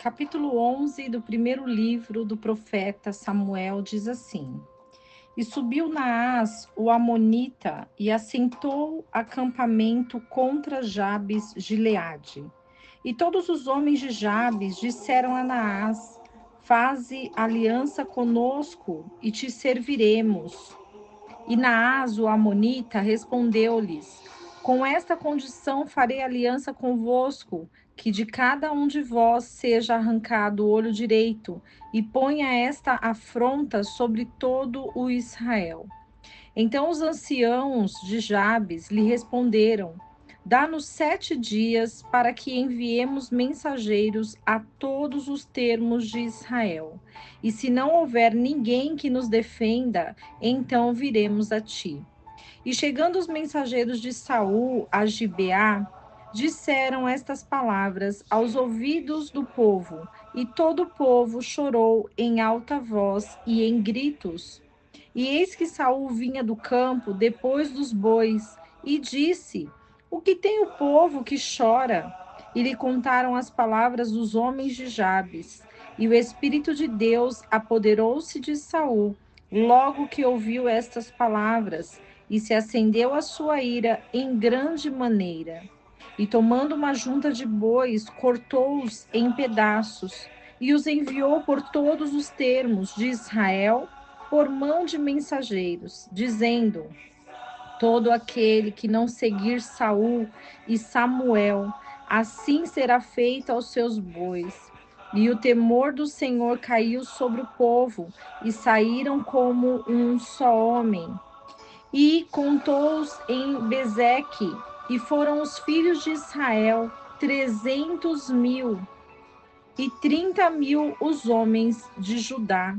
Capítulo 11 do primeiro livro do profeta Samuel diz assim: E subiu Naás, o amonita, e assentou acampamento contra Jabes Gileade. E todos os homens de Jabes disseram a Naás: Faze aliança conosco e te serviremos. E Naás, o amonita, respondeu-lhes: Com esta condição farei aliança convosco, que de cada um de vós seja arrancado o olho direito, e ponha esta afronta sobre todo o Israel. Então os anciãos de Jabes lhe responderam: Dá-nos 7 dias para que enviemos mensageiros a todos os termos de Israel. E se não houver ninguém que nos defenda, então viremos a ti. E chegando os mensageiros de Saul a Gibeá, disseram estas palavras aos ouvidos do povo, e todo o povo chorou em alta voz e em gritos. E eis que Saul vinha do campo depois dos bois, e disse: O que tem o povo que chora? E lhe contaram as palavras dos homens de Jabes. E o Espírito de Deus apoderou-se de Saul, logo que ouviu estas palavras, e se acendeu a sua ira em grande maneira. E tomando uma junta de bois, cortou-os em pedaços, e os enviou por todos os termos de Israel, por mão de mensageiros, dizendo: Todo aquele que não seguir Saul e Samuel, assim será feito aos seus bois. E o temor do Senhor caiu sobre o povo, e saíram como um só homem. E contou-os em Bezeque, e foram os filhos de Israel 300.000, e 30.000 os homens de Judá.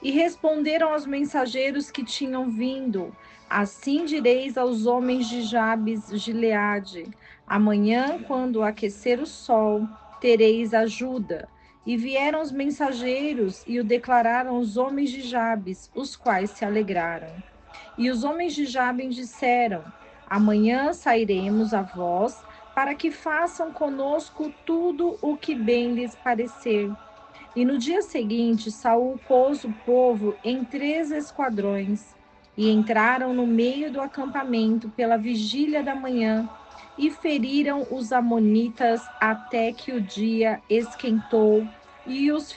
E responderam aos mensageiros que tinham vindo: Assim direis aos homens de Jabes Gileade: Amanhã, quando aquecer o sol, tereis ajuda. E vieram os mensageiros e o declararam aos homens de Jabes, os quais se alegraram. E os homens de Jabes disseram: Amanhã sairemos a vós, para que façam conosco tudo o que bem lhes parecer. E no dia seguinte, Saul pôs o povo em 3 esquadrões, e entraram no meio do acampamento pela vigília da manhã, e feriram os amonitas até que o dia esquentou, e os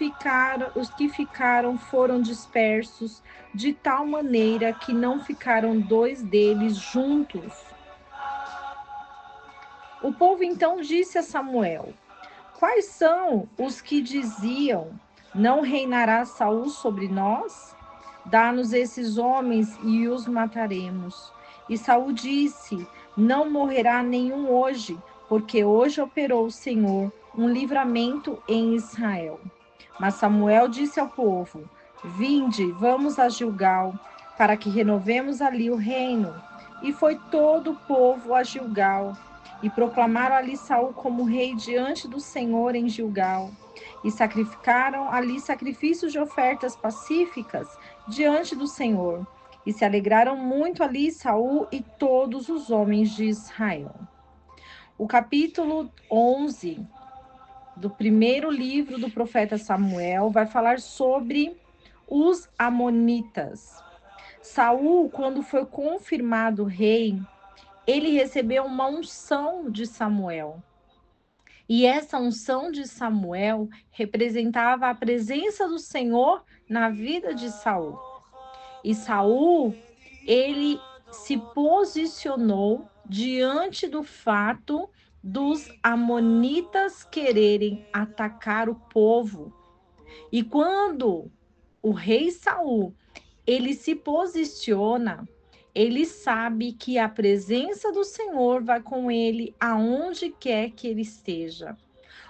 que ficaram foram dispersos, de tal maneira que não ficaram 2 deles juntos. O povo então disse a Samuel: Quais são os que diziam: Não reinará Saul sobre nós? Dá-nos esses homens e os mataremos. E Saul disse: Não morrerá nenhum hoje, porque hoje operou o Senhor um livramento em Israel. Mas Samuel disse ao povo: Vinde, vamos a Gilgal, para que renovemos ali o reino. E foi todo o povo a Gilgal. E proclamaram ali Saul como rei diante do Senhor em Gilgal. E sacrificaram ali sacrifícios de ofertas pacíficas diante do Senhor. E se alegraram muito ali Saul e todos os homens de Israel. O capítulo 11 do primeiro livro do profeta Samuel vai falar sobre os amonitas. Saul, quando foi confirmado rei, ele recebeu uma unção de Samuel. E essa unção de Samuel representava a presença do Senhor na vida de Saul. E Saul, ele se posicionou diante do fato dos amonitas quererem atacar o povo. E quando o rei Saul, ele se posiciona, ele sabe que a presença do Senhor vai com ele aonde quer que ele esteja.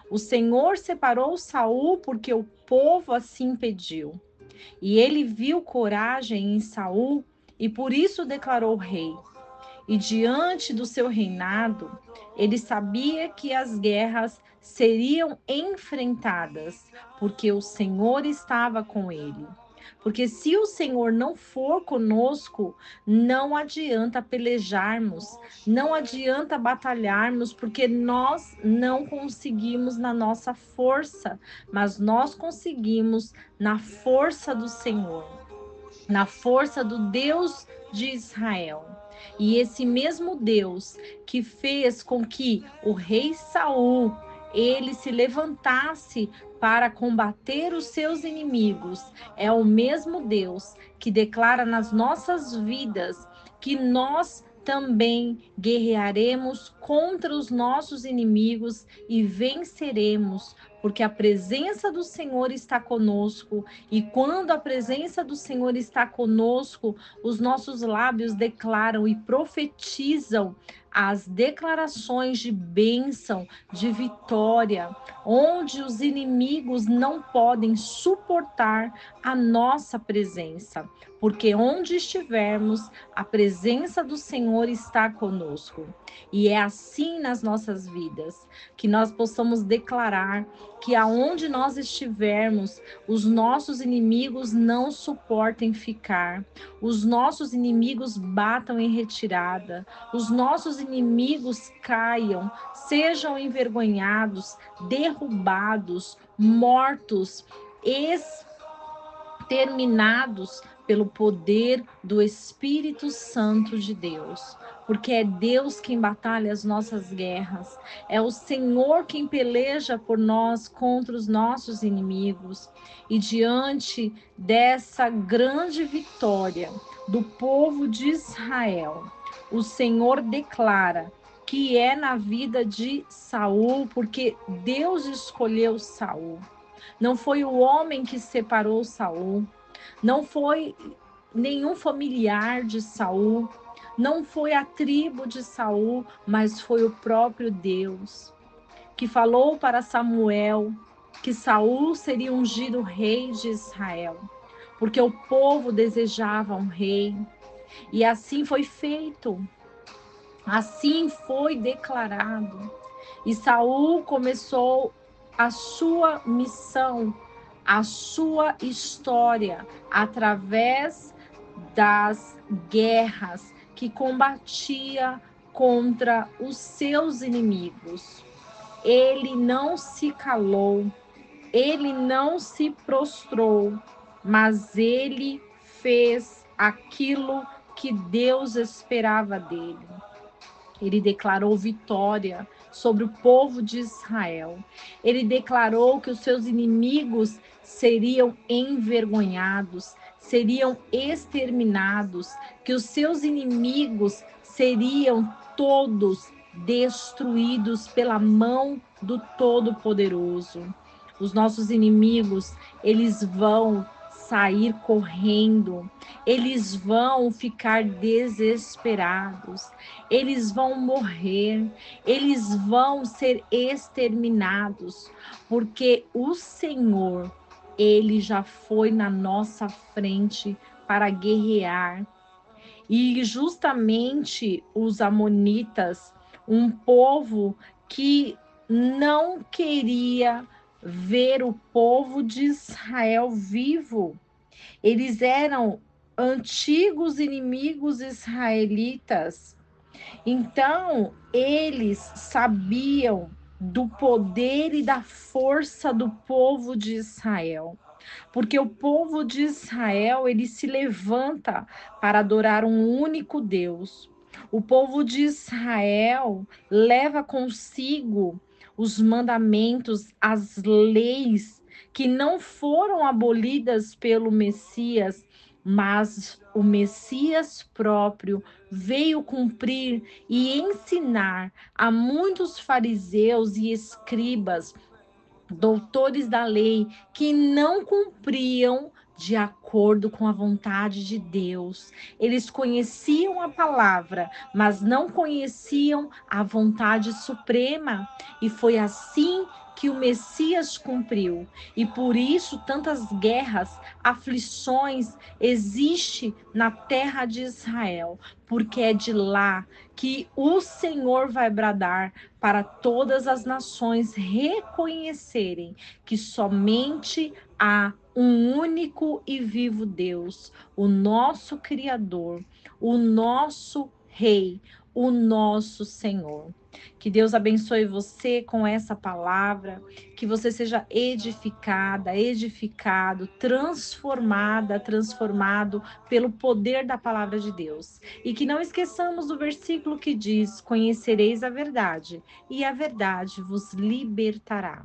O Senhor separou Saul porque o povo assim pediu. E ele viu coragem em Saul e por isso declarou rei. E diante do seu reinado, ele sabia que as guerras seriam enfrentadas, porque o Senhor estava com ele. Porque se o Senhor não for conosco, não adianta pelejarmos, não adianta batalharmos, porque nós não conseguimos na nossa força, mas nós conseguimos na força do Senhor, na força do Deus de Israel. E esse mesmo Deus que fez com que o rei Saul ele se levantasse para combater os seus inimigos, é o mesmo Deus que declara nas nossas vidas que nós também guerrearemos contra os nossos inimigos e venceremos, porque a presença do Senhor está conosco, e quando a presença do Senhor está conosco, os nossos lábios declaram e profetizam as declarações de bênção, de vitória, onde os inimigos não podem suportar a nossa presença, porque onde estivermos, a presença do Senhor está conosco. E é assim nas nossas vidas, que nós possamos declarar que aonde nós estivermos, os nossos inimigos não suportem ficar, os nossos inimigos batam em retirada, os nossos inimigos caiam, sejam envergonhados, derrubados, mortos, exterminados pelo poder do Espírito Santo de Deus. Porque é Deus quem batalha as nossas guerras, é o Senhor quem peleja por nós contra os nossos inimigos. E diante dessa grande vitória do povo de Israel, o Senhor declara que é na vida de Saul, porque Deus escolheu Saul. Não foi o homem que separou Saul, não foi nenhum familiar de Saul, não foi a tribo de Saul, mas foi o próprio Deus que falou para Samuel que Saul seria ungido rei de Israel, porque o povo desejava um rei. E assim foi feito. Assim foi declarado. E Saul começou a sua missão, a sua história, através das guerras que combatia contra os seus inimigos. Ele não se calou, ele não se prostrou, mas ele fez aquilo que Deus esperava dele. Ele declarou vitória sobre o povo de Israel. Ele declarou que os seus inimigos seriam envergonhados, seriam exterminados, que os seus inimigos seriam todos destruídos pela mão do Todo-Poderoso. Os nossos inimigos, eles vão sair correndo, eles vão ficar desesperados, eles vão morrer, eles vão ser exterminados, porque o Senhor, ele já foi na nossa frente para guerrear. E justamente os amonitas, um povo que não queria ver o povo de Israel vivo. Eles eram antigos inimigos israelitas. Então, eles sabiam do poder e da força do povo de Israel. Porque o povo de Israel, ele se levanta para adorar um único Deus. O povo de Israel leva consigo os mandamentos, as leis que não foram abolidas pelo Messias, mas o Messias próprio veio cumprir e ensinar a muitos fariseus e escribas, doutores da lei, que não cumpriam de acordo com a vontade de Deus. Eles conheciam a palavra, mas não conheciam a vontade suprema. E foi assim que o Messias cumpriu. E por isso tantas guerras, aflições existe na terra de Israel, porque é de lá que o Senhor vai bradar para todas as nações reconhecerem que somente há um único e vivo Deus, o nosso Criador, o nosso Rei, o nosso Senhor. Que Deus abençoe você com essa palavra, que você seja edificada, edificado, transformada, transformado pelo poder da palavra de Deus. E que não esqueçamos do versículo que diz: conhecereis a verdade, e a verdade vos libertará.